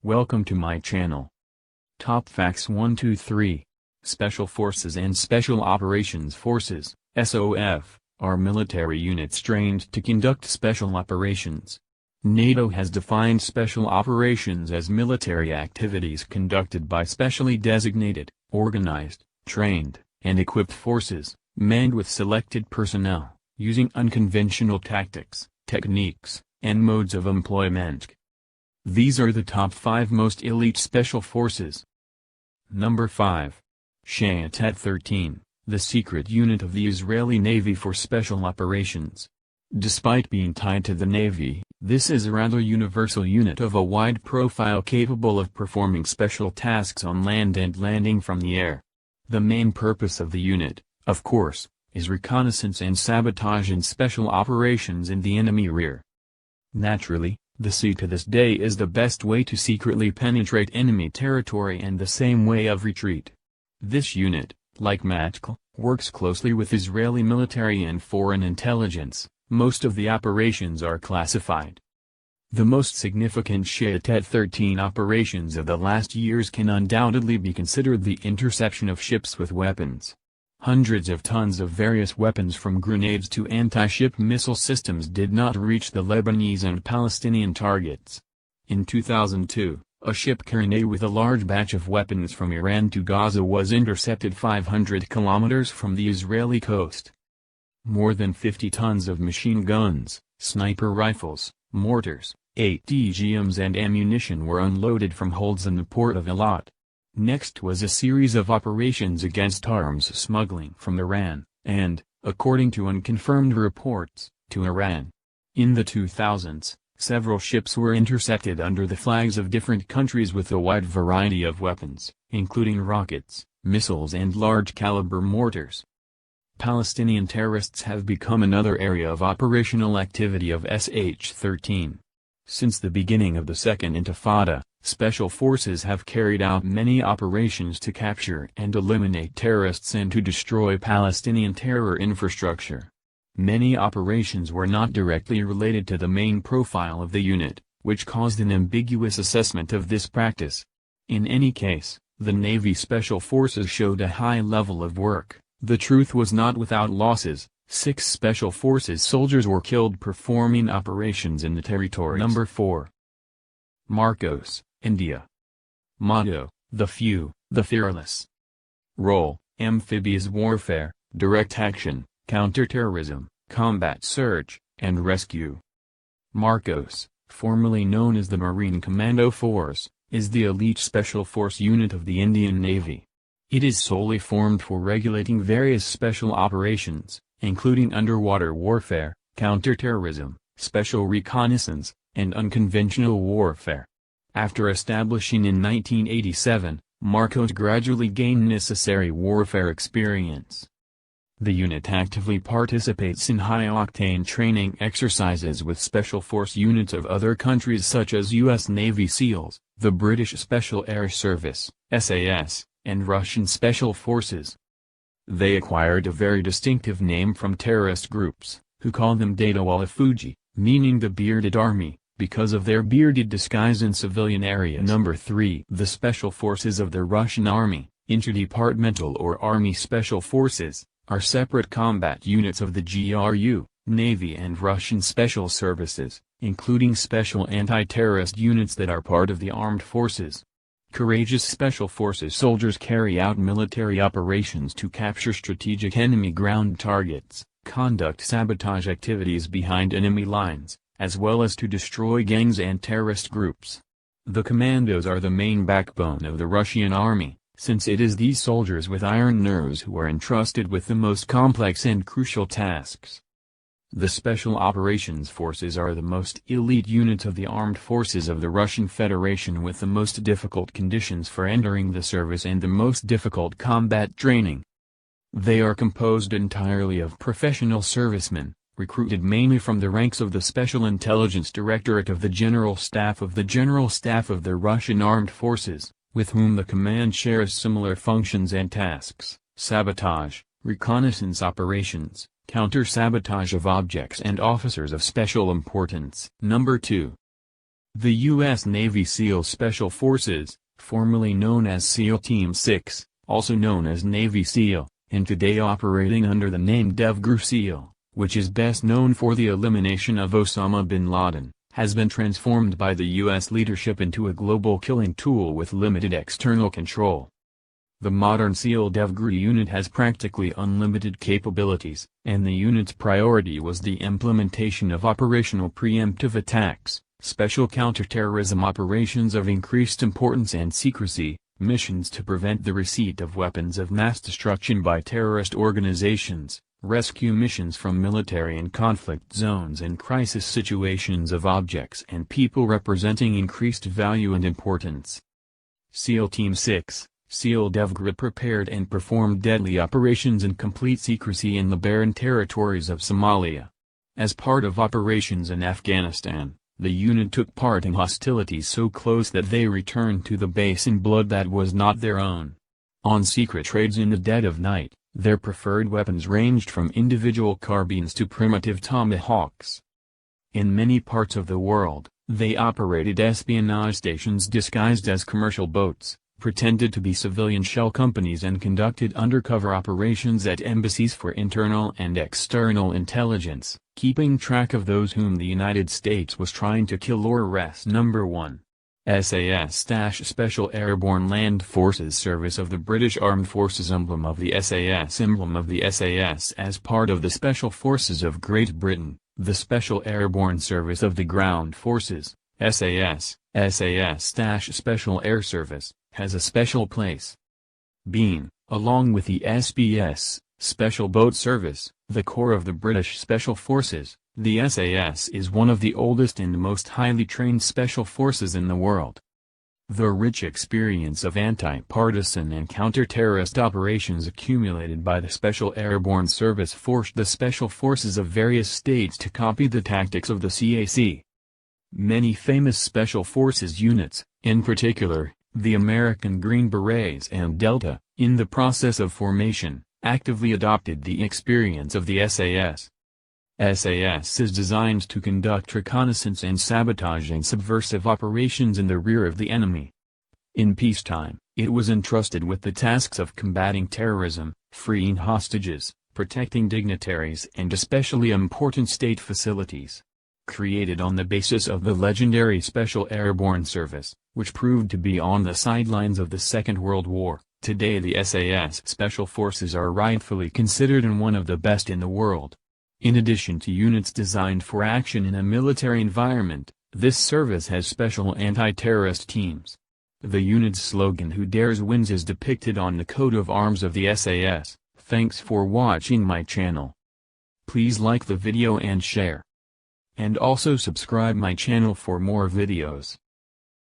Welcome to my channel. Top Facts 1 2 3. Special Forces and Special Operations Forces, SOF, are military units trained to conduct special operations. NATO has defined special operations as military activities conducted by specially designated, organized, trained, and equipped forces, manned with selected personnel, using unconventional tactics, techniques, and modes of employment. These are the top 5 most elite special forces. Number 5. Shayetet 13, the secret unit of the Israeli Navy for special operations. Despite being tied to the Navy, this is a rather universal unit of a wide profile capable of performing special tasks on land and landing from the air. The main purpose of the unit, of course, is reconnaissance and sabotage in special operations in the enemy rear. Naturally, the sea to this day is the best way to secretly penetrate enemy territory and the same way of retreat. This unit, like Matkal, works closely with Israeli military and foreign intelligence. Most of the operations are classified. The most significant Shayetet 13 operations of the last years can undoubtedly be considered the interception of ships with weapons. Hundreds of tons of various weapons from grenades to anti-ship missile systems did not reach the Lebanese and Palestinian targets. In 2002, a ship carrying with a large batch of weapons from Iran to Gaza was intercepted 500 kilometers from the Israeli coast. More than 50 tons of machine guns, sniper rifles, mortars, ATGMs and ammunition were unloaded from holds in the port of Eilat. Next was a series of operations against arms smuggling from Iran, and, according to unconfirmed reports, to Iran. In the 2000s, several ships were intercepted under the flags of different countries with a wide variety of weapons, including rockets, missiles and large-caliber mortars. Palestinian terrorists have become another area of operational activity of SH-13. Since the beginning of the Second Intifada, special forces have carried out many operations to capture and eliminate terrorists and to destroy Palestinian terror infrastructure. Many operations were not directly related to the main profile of the unit, which caused an ambiguous assessment of this practice. In any case, the Navy Special Forces showed a high level of work. The truth was not without losses. 6 Special Forces soldiers were killed performing operations in the territories. Number 4. Marcos, India. Motto: the few, the fearless. Role: amphibious warfare, direct action, counterterrorism, combat search, and rescue. Marcos, formerly known as the Marine Commando Force, is the elite special force unit of the Indian Navy. It is solely formed for regulating various special operations, including underwater warfare, counterterrorism, special reconnaissance, and unconventional warfare. After establishing in 1987, Marcos gradually gained necessary warfare experience. The unit actively participates in high-octane training exercises with special force units of other countries such as U.S. Navy SEALs, the British Special Air Service, SAS, and Russian Special Forces. They acquired a very distinctive name from terrorist groups, who call them Daytawala-Fuji, meaning the bearded army, because of their bearded disguise in civilian areas. Number 3. The Special Forces of the Russian Army, interdepartmental or Army Special Forces, are separate combat units of the GRU, Navy and Russian Special Services, including special anti-terrorist units that are part of the armed forces. Courageous Special Forces soldiers carry out military operations to capture strategic enemy ground targets, conduct sabotage activities behind enemy lines, as well as to destroy gangs and terrorist groups. The commandos are the main backbone of the Russian army, since it is these soldiers with iron nerves who are entrusted with the most complex and crucial tasks. The Special Operations Forces are the most elite units of the armed forces of the Russian Federation with the most difficult conditions for entering the service and the most difficult combat training. They are composed entirely of professional servicemen, recruited mainly from the ranks of the Special Intelligence Directorate of the General Staff of the Russian Armed Forces, with whom the command shares similar functions and tasks: sabotage, reconnaissance operations, counter-sabotage of objects and officers of special importance. Number 2. The U.S. Navy SEAL Special Forces, formerly known as SEAL Team 6, also known as Navy SEAL, and today operating under the name DevGru SEAL, which is best known for the elimination of Osama bin Laden, has been transformed by the U.S. leadership into a global killing tool with limited external control. The modern SEAL DevGru unit has practically unlimited capabilities, and the unit's priority was the implementation of operational preemptive attacks, special counterterrorism operations of increased importance and secrecy, missions to prevent the receipt of weapons of mass destruction by terrorist organizations, rescue missions from military and conflict zones and crisis situations of objects and people representing increased value and importance. SEAL Team 6, SEAL DevGru prepared and performed deadly operations in complete secrecy in the barren territories of Somalia. As part of operations in Afghanistan, the unit took part in hostilities so close that they returned to the base in blood that was not their own. On secret raids in the dead of night, their preferred weapons ranged from individual carbines to primitive tomahawks. In many parts of the world, they operated espionage stations disguised as commercial boats, pretended to be civilian shell companies and conducted undercover operations at embassies for internal and external intelligence, keeping track of those whom the United States was trying to kill or arrest. Number 1. SAS-Special Airborne Land Forces Service of the British Armed Forces. Emblem of the SAS. Emblem of the SAS. As part of the Special Forces of Great Britain, the Special Airborne Service of the Ground Forces, SAS, SAS-Special Air Service, has a special place. Being, along with the SBS, Special Boat Service, the core of the British Special Forces, the SAS is one of the oldest and most highly trained special forces in the world. The rich experience of anti-partisan and counter-terrorist operations accumulated by the Special Airborne Service forced the special forces of various states to copy the tactics of the CAC. Many famous special forces units, in particular, the American Green Berets and Delta, in the process of formation, actively adopted the experience of the SAS. SAS is designed to conduct reconnaissance and sabotage and subversive operations in the rear of the enemy. In peacetime, it was entrusted with the tasks of combating terrorism, freeing hostages, protecting dignitaries and especially important state facilities. Created on the basis of the legendary Special Airborne Service, which proved to be on the sidelines of the Second World War, today the SAS Special Forces are rightfully considered one of the best in the world. In addition to units designed for action in a military environment, this service has special anti-terrorist teams. The unit's slogan "Who Dares Wins" is depicted on the coat of arms of the SAS. Thanks for watching my channel. Please like the video and share. And also subscribe my channel for more videos.